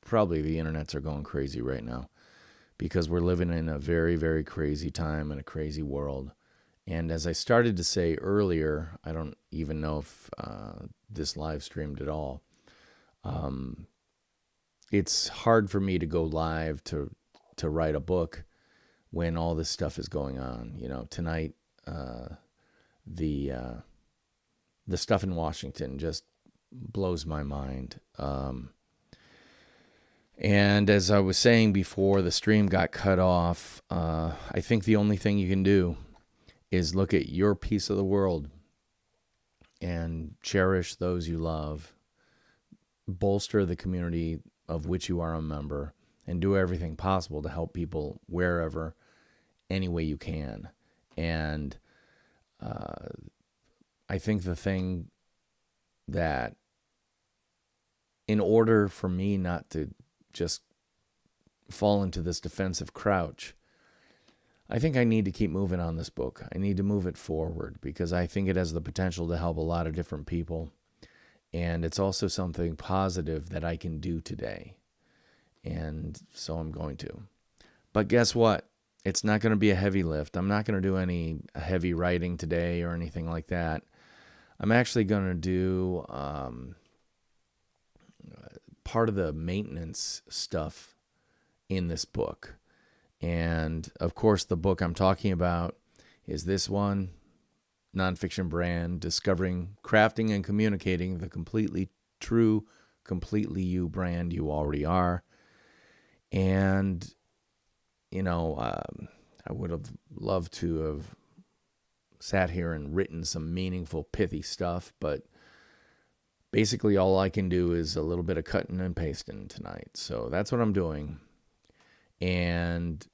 probably the internets are going crazy right now because we're living in a very, very crazy time and a crazy world. And as I started to say earlier, I don't even know if this live streamed at all. It's hard for me to go live to write a book when all this stuff is going on. You know, tonight, the stuff in Washington just blows my mind. And as I was saying before the stream got cut off, I think the only thing you can do is look at your piece of the world and cherish those you love, bolster the community of which you are a member, and do everything possible to help people wherever, any way you can. And I think the thing that, in order for me not to just fall into this defensive crouch, I think I need to keep moving on this book. I need to move it forward because I think it has the potential to help a lot of different people. And it's also something positive that I can do today. And so I'm going to. But guess what? It's not going to be a heavy lift. I'm not going to do any heavy writing today or anything like that. I'm actually going to do part of the maintenance stuff in this book. And of course, the book I'm talking about is this one, Nonfiction Brand, Discovering, Crafting, and Communicating the Completely True, Completely You brand you already are. And, you know, I would have loved to have sat here and written some meaningful, pithy stuff, but basically all I can do is a little bit of cutting and pasting tonight. So that's what I'm doing. And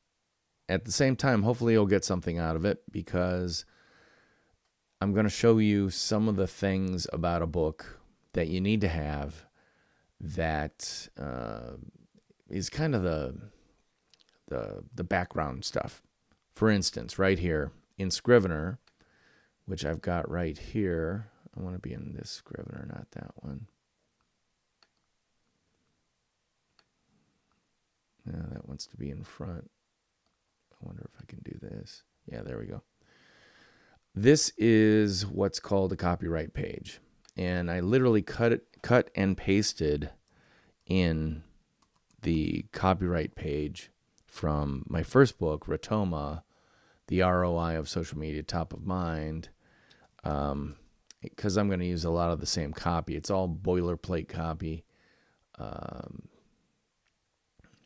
at the same time, hopefully you'll get something out of it because I'm going to show you some of the things about a book that you need to have that is kind of the background stuff. For instance, right here in Scrivener, which I've got right here. I want to be in this Scrivener, not that one. No, that wants to be in front. I wonder if I can do this. Yeah, there we go. This is what's called a copyright page. And I literally cut and pasted in the copyright page from my first book, Ratoma, The ROI of Social Media Top of Mind, because I'm going to use a lot of the same copy. It's all boilerplate copy.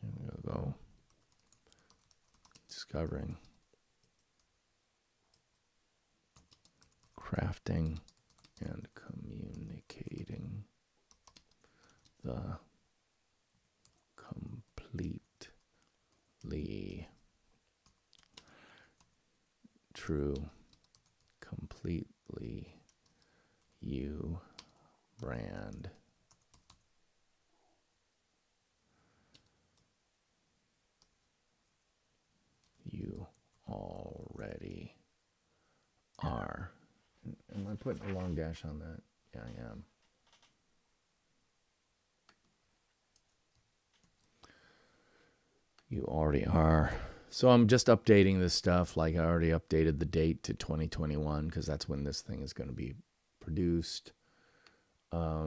We'll go discovering, crafting, and communicating the completely true, completely you brand. You already are. Am I putting a long dash on that? Yeah, I am. You already are. So I'm just updating this stuff. Like I already updated the date to 2021 because that's when this thing is going to be produced. A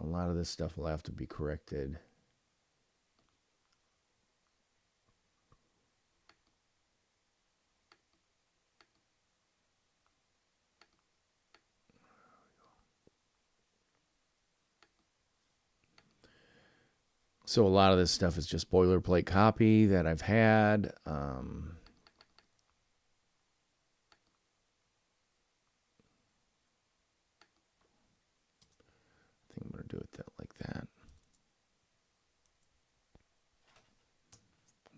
lot of this stuff will have to be corrected. So a lot of this stuff is just boilerplate copy that I've had. I think I'm going to do it like that.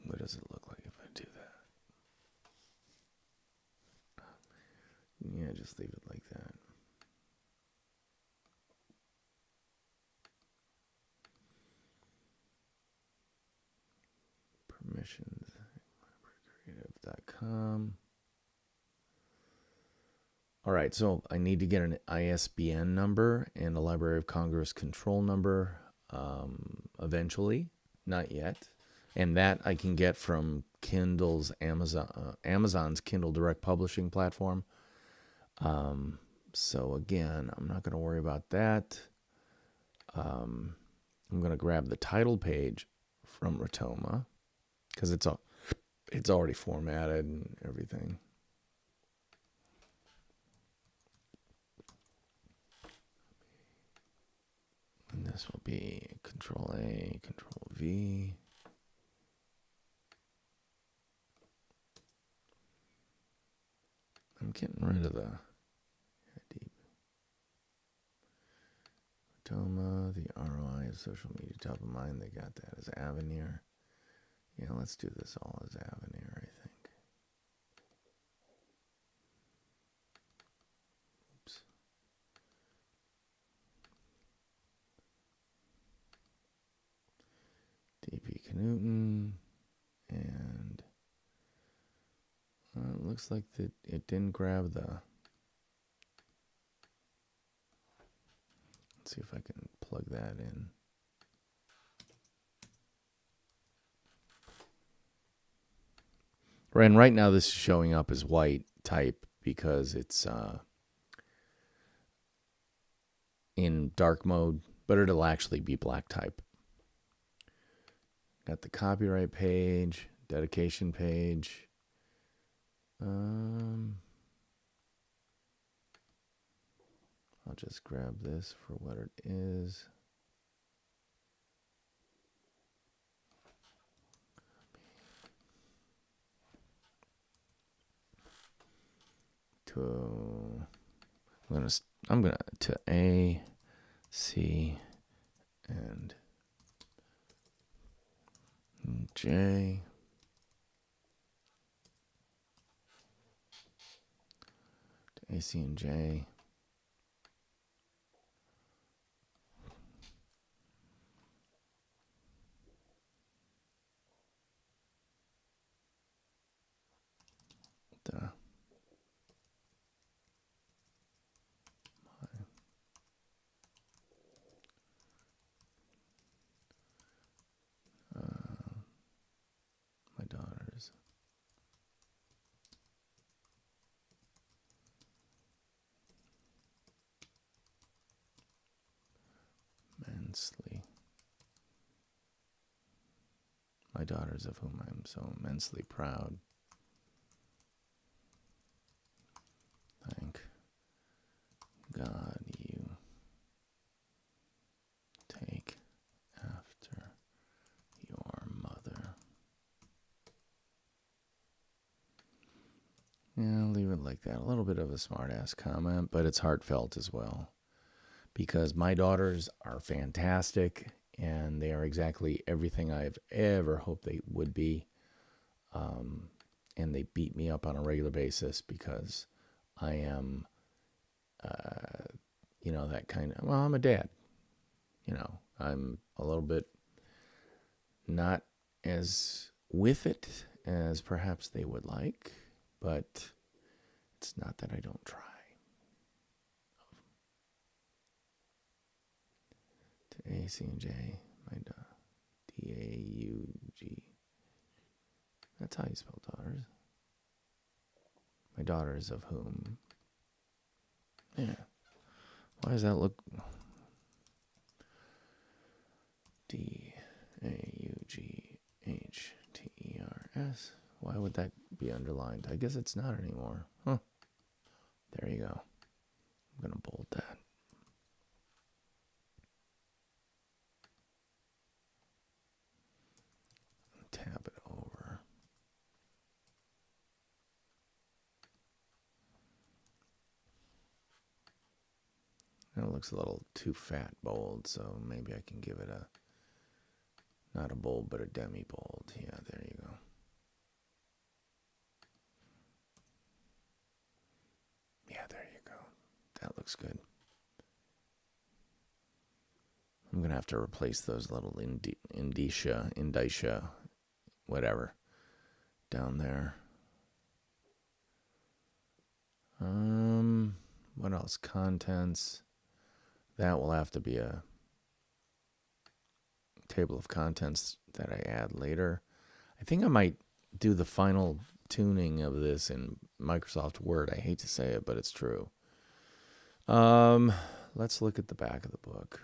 What does it look like if I do that? Yeah, just leave it like that. Permissions, creative.com. All right, so I need to get an ISBN number and a Library of Congress control number. eventually, not yet. And that I can get from Kindle's Amazon's Kindle Direct Publishing platform. So again, I'm not going to worry about that. I'm going to grab the title page from Rotoma because it's already formatted and everything. And this will be Control A, Control V. I'm getting rid of the deep. Rotoma, the ROI of social media top of mind. They got that as Avenir. Yeah, let's do this all as Avenir, I think. Oops. DP Knudten. And it looks like that it didn't grab the... Let's see if I can plug that in. And right now this is showing up as white type because it's in dark mode, but it'll actually be black type. Got the copyright page, dedication page. I'll just grab this for what it is. I'm gonna to A, C, and J. To A, C, and J. My daughter's. Immensely. My daughters of whom I am so immensely proud. Thank God you take after your mother. Yeah, I'll leave it like that. A little bit of a smart-ass comment, but it's heartfelt as well. Because my daughters are fantastic, and they are exactly everything I've ever hoped they would be. And they beat me up on a regular basis because I am, that kind of, well, I'm a dad. I'm a little bit not as with it as perhaps they would like, but it's not that I don't try. To A, C, and J, my D-A-U-G. That's how you spell daughters. My daughters of whom. Yeah. Why does that look... D-A-U-G-H-T-E-R-S. Why would that be underlined? I guess it's not anymore. Huh. There you go. I'm going to bold that. Tab it over. It looks a little too fat bold, so maybe I can give it a, not a bold, but a demi-bold. Yeah, there you go. Yeah, there you go. That looks good. I'm going to have to replace those little indicia, whatever, down there. What else? Contents. That will have to be a table of contents that I add later. I think I might do the final tuning of this in Microsoft Word. I hate to say it, but it's true. Let's look at the back of the book.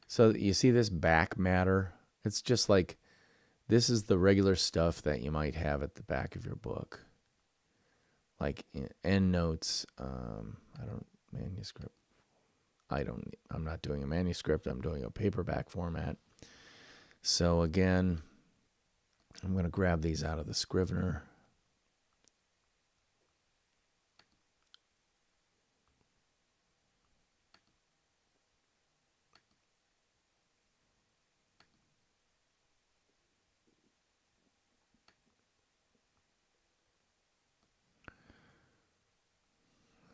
So you see this back matter? It's just like, this is the regular stuff that you might have at the back of your book. Like endnotes, manuscript. I'm not doing a manuscript. I'm doing a paperback format. So again, I'm going to grab these out of the Scrivener.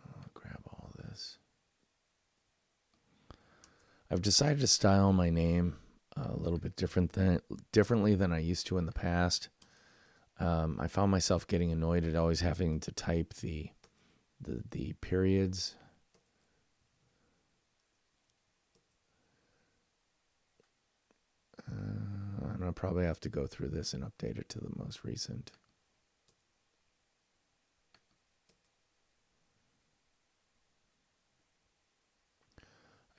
I'll grab all this. I've decided to style my name a little bit differently than I used to in the past. I found myself getting annoyed at always having to type the periods. And I'll probably have to go through this and update it to the most recent.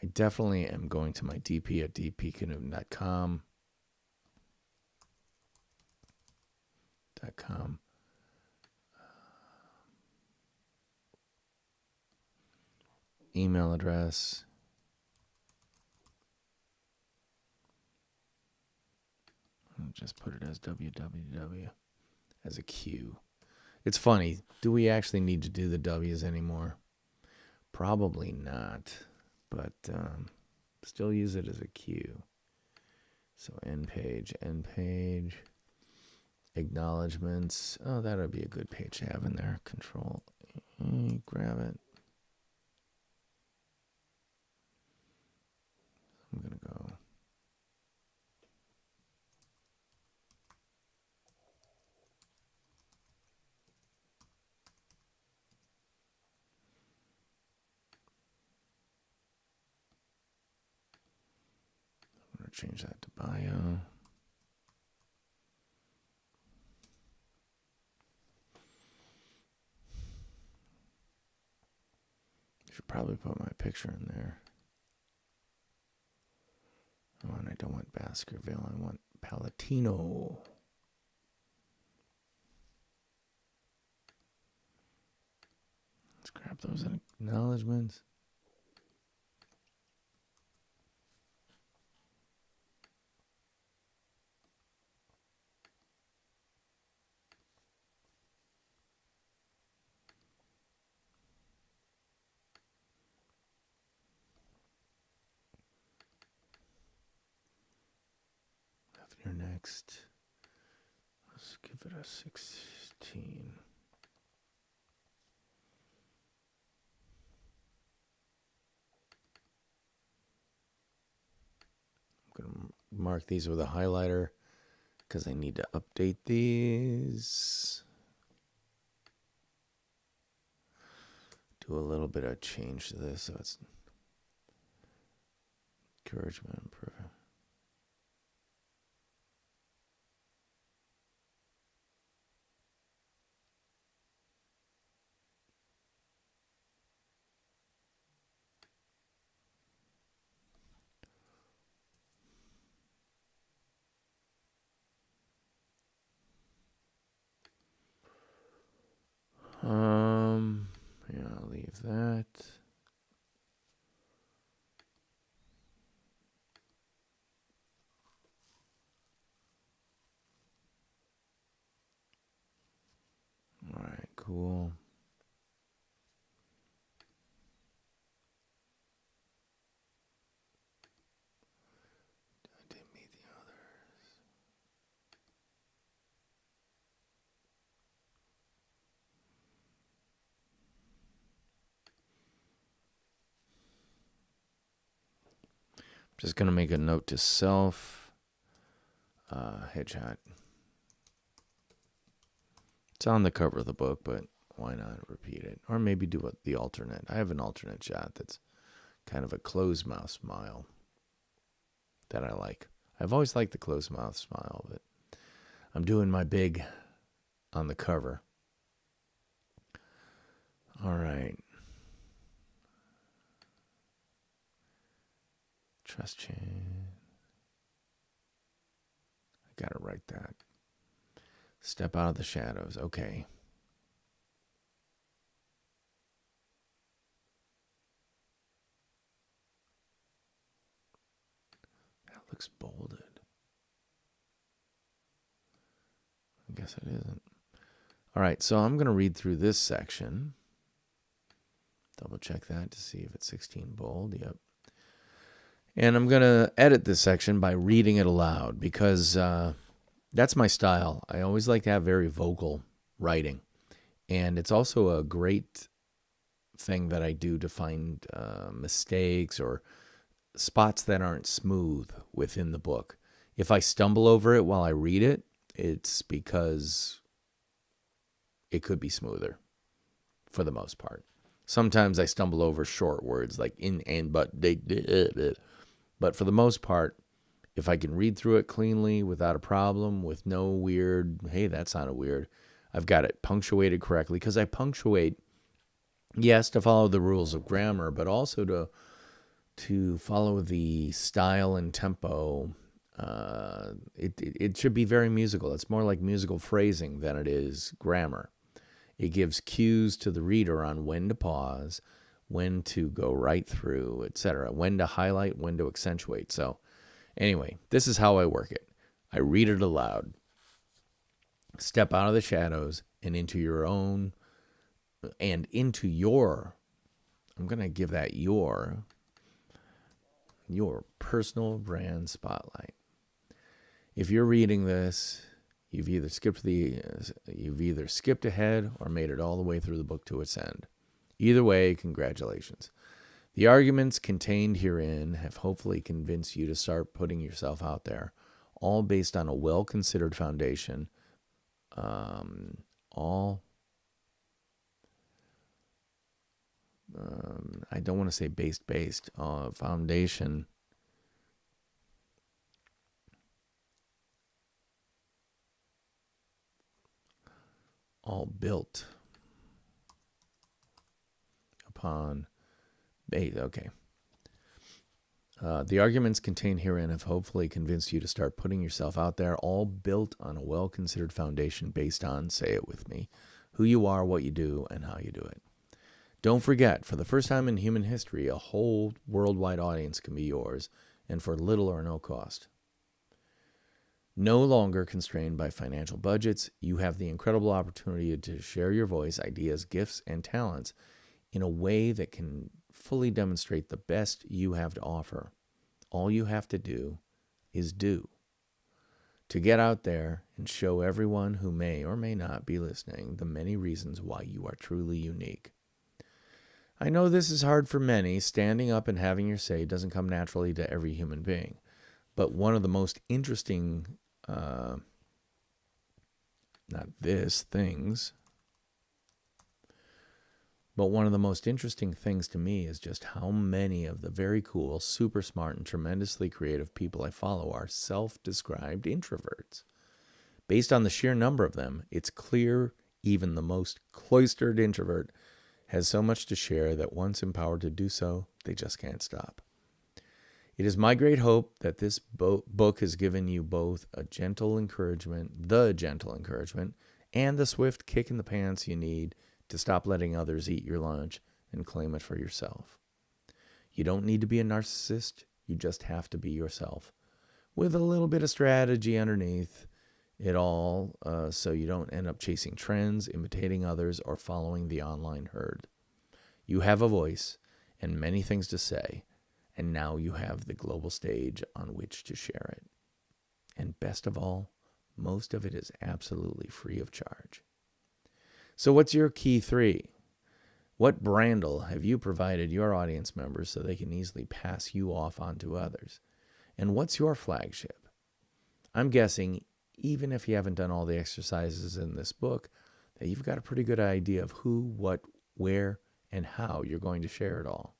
I definitely am going to my DP at dpknudten.com. Email address. I'll just put it as www as a Q. It's funny. Do we actually need to do the W's anymore? Probably not, but still use it as a Q. So end page, acknowledgements. Oh, that would be a good page to have in there. Control E, grab it. I'm going to go. I'm going to change that to bio. Should probably put my picture in there. Oh, and I don't want Baskerville. I want Palatino. Let's grab those acknowledgements. Your next, let's give it a 16. I'm going to mark these with a highlighter because I need to update these. Do a little bit of change to this so it's encouragement improvement. Yeah, I'll leave that. All right, cool. I didn't meet the others. Just going to make a note to self. Headshot. It's on the cover of the book, but why not repeat it? Or maybe do the alternate. I have an alternate shot that's kind of a closed mouth smile that I like. I've always liked the closed mouth smile, but I'm doing my big on the cover. All right. Trust chain. I gotta write that. Step out of the shadows. Okay. That looks bolded. I guess it isn't. All right, so I'm going to read through this section. Double check that to see if it's 16 bold. Yep. And I'm going to edit this section by reading it aloud because that's my style. I always like to have very vocal writing. And it's also a great thing that I do to find mistakes or spots that aren't smooth within the book. If I stumble over it while I read it, it's because it could be smoother for the most part. Sometimes I stumble over short words like in and but. But for the most part, if I can read through it cleanly without a problem, with no weird, hey, that sounded weird, I've got it punctuated correctly because I punctuate, yes, to follow the rules of grammar, but also to follow the style and tempo. It should be very musical. It's more like musical phrasing than it is grammar. It gives cues to the reader on when to pause, when to go right through, etc., when to highlight, when to accentuate. So anyway, this is how I work it. I read it aloud. Step out of the shadows and into your own, and into your, I'm going to give that your personal brand spotlight. If you're reading this, you've either skipped ahead or made it all the way through the book to its end. Either way, congratulations. The arguments contained herein have hopefully convinced you to start putting yourself out there, all based on a well-considered foundation. I don't want to say based, foundation. All built upon base. Okay. The arguments contained herein have hopefully convinced you to start putting yourself out there, all built on a well-considered foundation based on, say it with me, who you are, what you do, and how you do it. Don't forget, for the first time in human history, a whole worldwide audience can be yours, and for little or no cost. No longer constrained by financial budgets, you have the incredible opportunity to share your voice, ideas, gifts, and talents in a way that can fully demonstrate the best you have to offer. All you have to do is do. To get out there and show everyone who may or may not be listening the many reasons why you are truly unique. I know this is hard for many. Standing up and having your say doesn't come naturally to every human being. But one of the most interesting, but one of the most interesting things to me is just how many of the very cool, super smart, and tremendously creative people I follow are self-described introverts. Based on the sheer number of them, it's clear even the most cloistered introvert has so much to share that once empowered to do so, they just can't stop. It is my great hope that this book has given you both the gentle encouragement, and the swift kick in the pants you need to stop letting others eat your lunch and claim it for yourself. You don't need to be a narcissist. You just have to be yourself, with a little bit of strategy underneath it all, so you don't end up chasing trends, imitating others, or following the online herd. You have a voice and many things to say, and now you have the global stage on which to share it. And best of all, most of it is absolutely free of charge. So what's your key 3? What brandle have you provided your audience members so they can easily pass you off onto others? And what's your flagship? I'm guessing, even if you haven't done all the exercises in this book, that you've got a pretty good idea of who, what, where, and how you're going to share it all.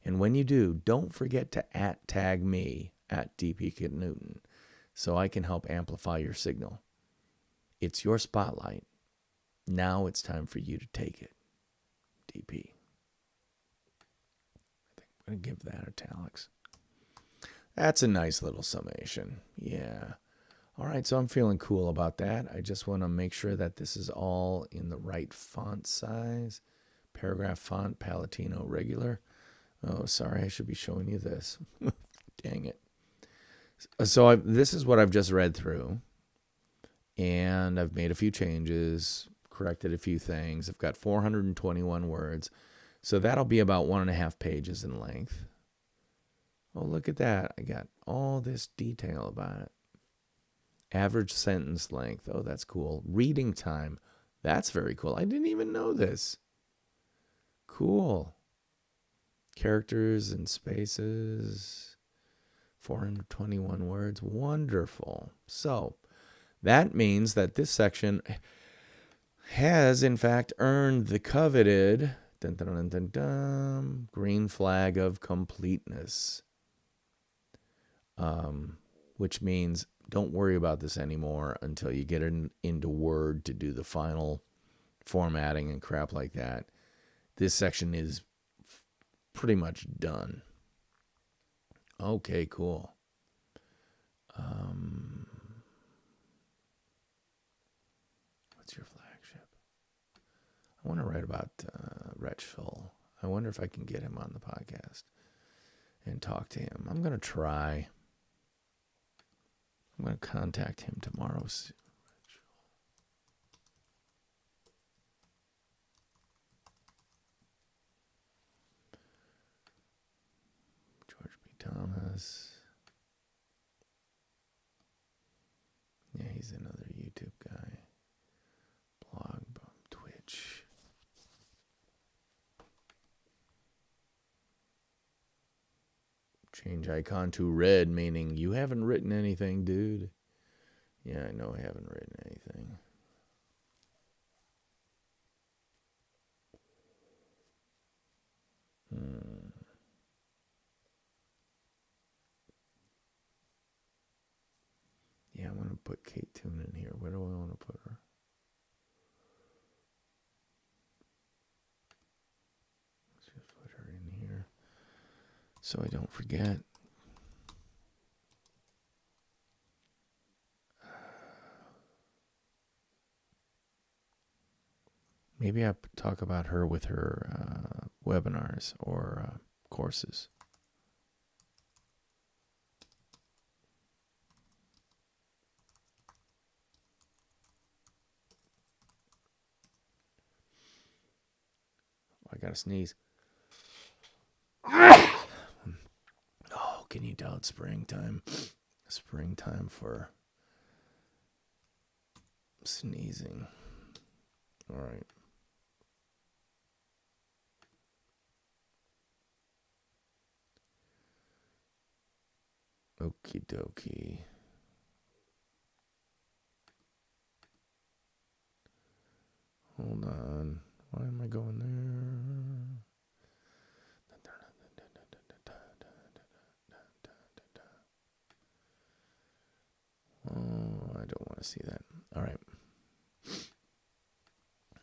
And when you do, don't forget to tag me at DP so I can help amplify your signal. It's your spotlight. Now it's time for you to take it. DP. I think I'm going to give that italics. That's a nice little summation. Yeah. All right, so I'm feeling cool about that. I just want to make sure that this is all in the right font size. Paragraph font, Palatino regular. Oh, sorry, I should be showing you this. Dang it. So this is what I've just read through. And I've made a few changes, corrected a few things. I've got 421 words. So that'll be about 1.5 pages in length. Oh, look at that. I got all this detail about it. Average sentence length. Oh, that's cool. Reading time. That's very cool. I didn't even know this. Cool. Characters and spaces. 421 words. Wonderful. So that means that this section has, in fact, earned the coveted dun, dun, dun, dun, dun, green flag of completeness. Which means don't worry about this anymore until you get into Word to do the final formatting and crap like that. This section is pretty much done. Okay, cool. What's your flagship? I want to write about Retchful. I wonder if I can get him on the podcast and talk to him. I'm going to try. I'm going to contact him tomorrow. George B. Thomas. Yeah, he's another YouTube guy. Blog, Twitch. Change icon to red, meaning you haven't written anything, dude. Yeah, I know I haven't written anything. Yeah, I want to put Kate Toon in here. Where do I want to put her? Let's just put her in here so I don't forget. Maybe I talk about her with her webinars or courses. I gotta sneeze. Oh, can you tell it's springtime? Springtime for sneezing. All right. Okie dokie. Hold on. Why am I going there? Oh, I don't want to see that. All right.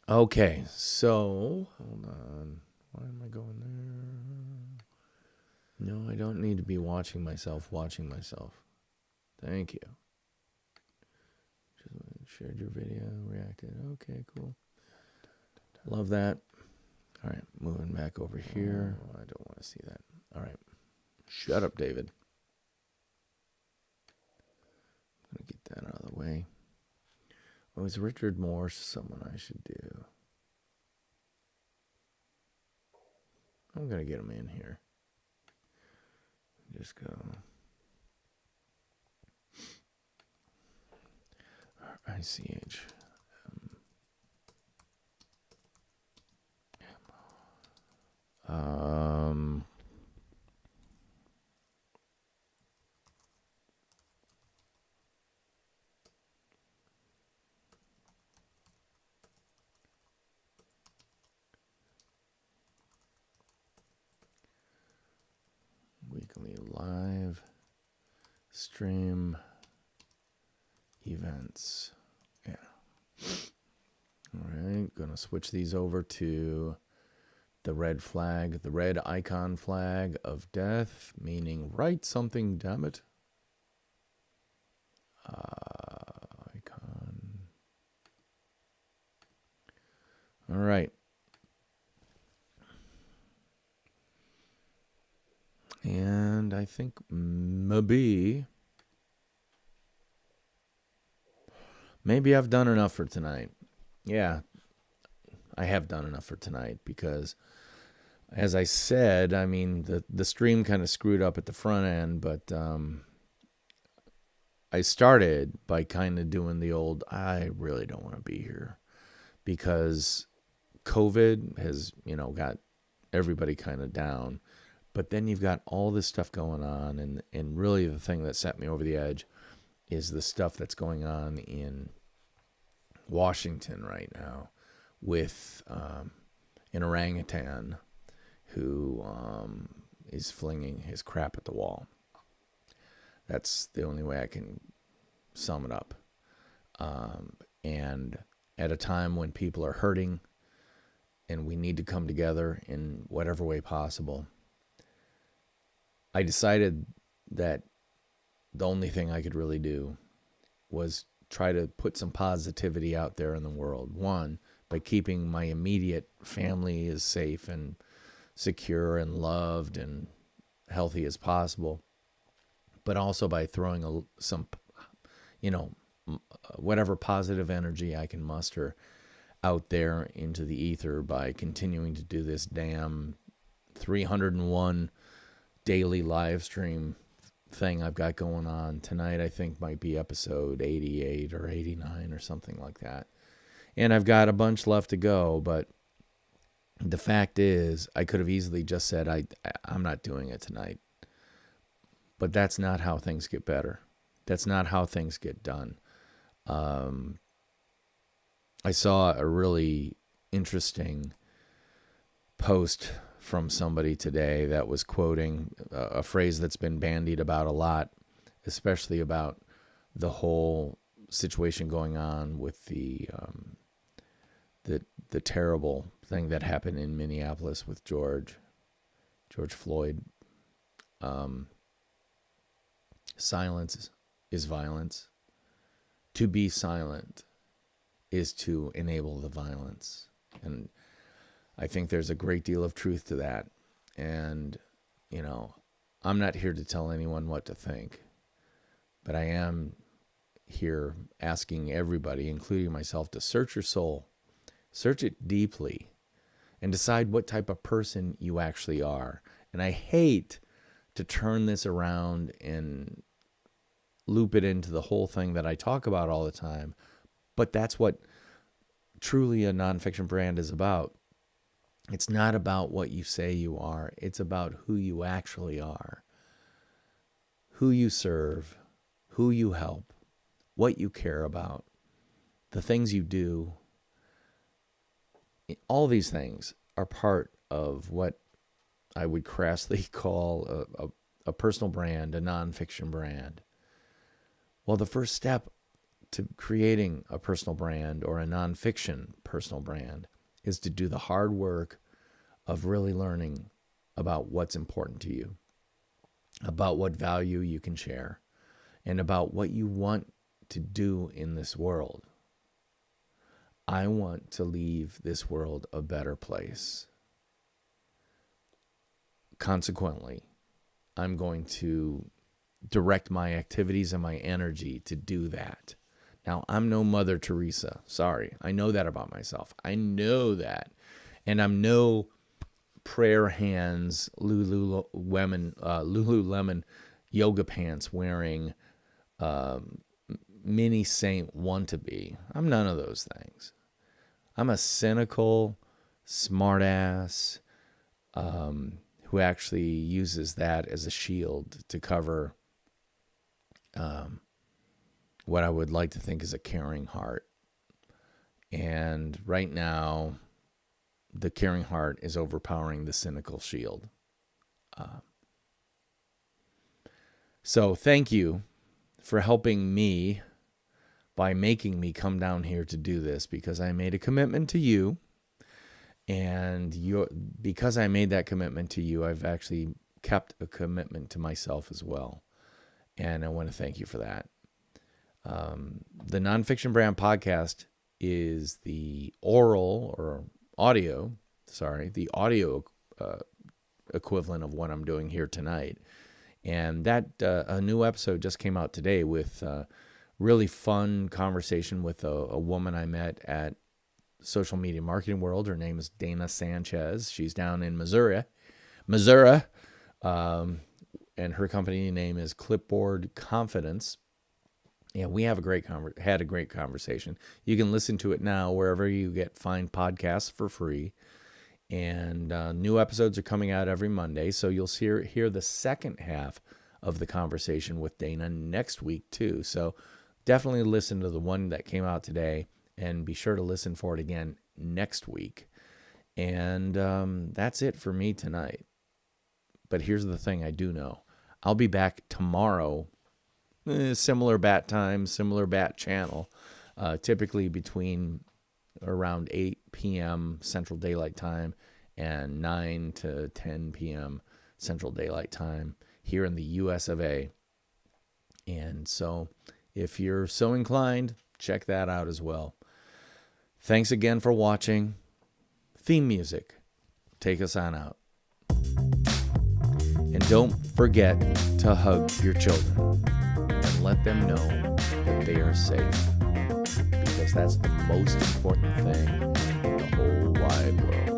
Okay, so hold on. Why am I going there? No, I don't need to be watching myself. Thank you. Just shared your video, reacted. Okay, cool. Love that. All right, moving back over here. Oh, I don't want to see that. All right. Shut up, David. I'm going to get that out of the way. Oh, is Richard Morse someone I should do? I'm going to get him in here. Just go. ICH. Stream events. Yeah. All right, gonna switch these over to the red flag, the red icon flag of death, meaning write something, damn it. Icon. All right. And I think maybe I've done enough for tonight. Yeah, I have done enough for tonight because, as I said, I mean, the stream kind of screwed up at the front end, but I started by kind of doing the old, I really don't want to be here because COVID has, got everybody kind of down. But then you've got all this stuff going on, and really the thing that set me over the edge is the stuff that's going on in Washington right now with an orangutan who is flinging his crap at the wall. That's the only way I can sum it up. And at a time when people are hurting and we need to come together in whatever way possible, I decided that the only thing I could really do was try to put some positivity out there in the world. One, by keeping my immediate family as safe and secure and loved and healthy as possible, but also by throwing some, whatever positive energy I can muster out there into the ether by continuing to do this damn 301 daily live stream thing I've got going on. Tonight I think might be episode 88 or 89 or something like that. And I've got a bunch left to go, but the fact is I could have easily just said I'm not doing it tonight. But that's not how things get better. That's not how things get done. I saw a really interesting post from somebody today that was quoting a phrase that's been bandied about a lot, especially about the whole situation going on with the terrible thing that happened in Minneapolis with George Floyd. Silence is violence. To be silent is to enable the violence. And I think there's a great deal of truth to that. And, I'm not here to tell anyone what to think, but I am here asking everybody, including myself, to search your soul, search it deeply, and decide what type of person you actually are. And I hate to turn this around and loop it into the whole thing that I talk about all the time, but that's what truly a nonfiction brand is about. It's not about what you say you are. It's about who you actually are, who you serve, who you help, what you care about, the things you do. All these things are part of what I would crassly call a personal brand, a nonfiction brand. Well, the first step to creating a personal brand or a nonfiction personal brand is to do the hard work of really learning about what's important to you, about what value you can share, and about what you want to do in this world. I want to leave this world a better place. Consequently, I'm going to direct my activities and my energy to do that. Now, I'm no Mother Teresa. Sorry. I know that about myself. I know that. And I'm no prayer hands, Lululemon yoga pants wearing mini saint wannabe. I'm none of those things. I'm a cynical, smartass who actually uses that as a shield to cover what I would like to think is a caring heart. And right now, the caring heart is overpowering the cynical shield. So thank you for helping me by making me come down here to do this, because I made a commitment to you. And because I made that commitment to you, I've actually kept a commitment to myself as well. And I want to thank you for that. The Nonfiction Brand podcast is the audio equivalent of what I'm doing here tonight. And that a new episode just came out today with really fun conversation with a woman I met at Social Media Marketing World. Her name is Dana Sanchez. She's down in Missouri. And her company name is Clipboard Confidence. And we have had a great conversation. You can listen to it now wherever you find podcasts for free. And new episodes are coming out every Monday, so you'll hear the second half of the conversation with Dana next week too. So definitely listen to the one that came out today, and be sure to listen for it again next week. And that's it for me tonight. But here's the thing I do know. I'll be back tomorrow, similar bat time, similar bat channel, typically between around 8 p.m. Central Daylight Time and 9 to 10 p.m. Central Daylight Time here in the US of A. And so if you're so inclined, check that out as well. Thanks again for watching. Theme music. Take us on out. And don't forget to hug your children and let them know that they are safe, because that's the most important thing in the whole wide world.